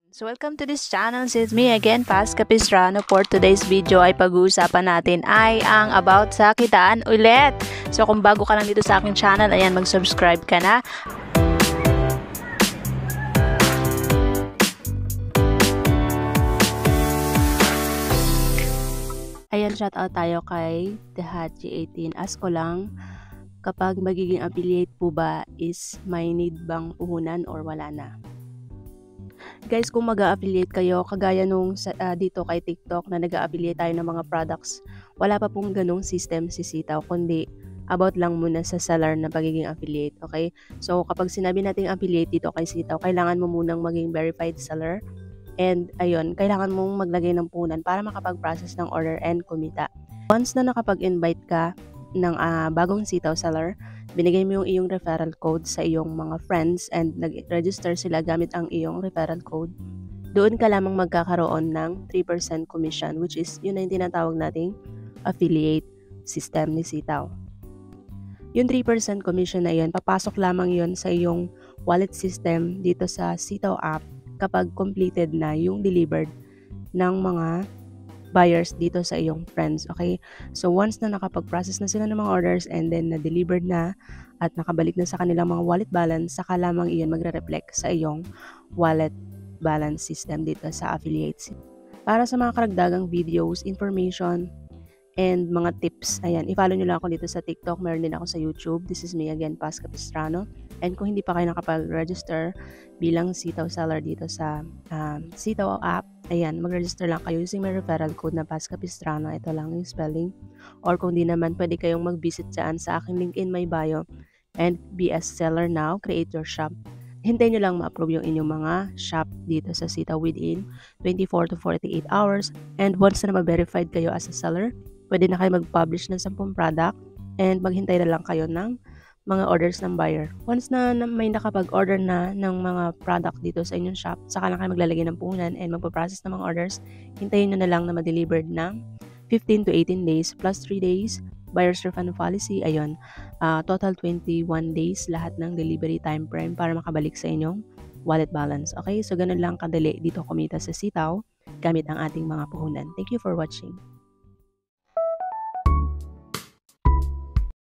So welcome to this channel. It's me again, Paz Capistrano. For today's video ay pag-uusapan natin ay ang about sa kitaan ulit. So kung bago ka lang dito sa aking channel, ayan, mag-subscribe ka na. Ayan, shout out tayo kay TheHaji18. Ask ko lang, kapag magiging affiliate po ba is may need bang puhunan or wala na? Guys, kung mag-a-affiliate kayo, kagaya nung dito kay TikTok na nag-a-affiliate tayo ng mga products, wala pa pong ganong system si Sitaw, kundi about lang muna sa seller na pagiging affiliate, okay? So, kapag sinabi natin affiliate dito kay Sitaw, kailangan mo munang maging verified seller. And, ayun, kailangan mong maglagay ng puhunan para makapag-process ng order and kumita. Once na nakapag-invite ka ng bagong Sitaw seller, binigay mo yung iyong referral code sa iyong mga friends and nag-register sila gamit ang iyong referral code, doon ka lamang magkakaroon ng 3% commission, which is yun na yung tinatawag nating affiliate system ni Sitaw. Yung 3% commission na yun, papasok lamang yun sa iyong wallet system dito sa Sitaw app kapag completed na yung delivered ng mga buyers dito sa iyong friends, okay? So, once na nakapag-process na sila ng mga orders and then na-delivered na at nakabalik na sa kanilang mga wallet balance, saka lamang iyon magre-reflect sa iyong wallet balance system dito sa affiliates. Para sa mga karagdagang videos, information, and mga tips, ayan, i-follow nyo lang ako dito sa TikTok, meron din ako sa YouTube. This is me again, Paz Capistrano. And kung hindi pa kayo nakapag-register bilang Sitaw seller dito sa Sitaw app, ayan, mag-register lang kayo using my referral code na Paz Capistrano. Ito lang yung spelling. Or kung di naman, pwede kayong mag-visit dyan sa aking link in my bio and be a seller now, create your shop. Hintayin nyo lang ma-approve yung inyong mga shop dito sa Sitaw within 24 to 48 hours. And once na ma-verified kayo as a seller, pwede na kayo mag-publish ng 10 product and maghintay na lang kayo ng mga orders ng buyer. Once na may nakapag-order na ng mga product dito sa inyong shop, saka lang kayo maglalagay ng puhunan and magpa-process ng mga orders, hintayin nyo na lang na ma-delivered ng 15 to 18 days plus 3 days buyer's refund policy. Ayun, total 21 days lahat ng delivery time frame para makabalik sa inyong wallet balance. Okay, so ganun lang kadali dito kumita sa Sitaw gamit ang ating mga puhunan. Thank you for watching.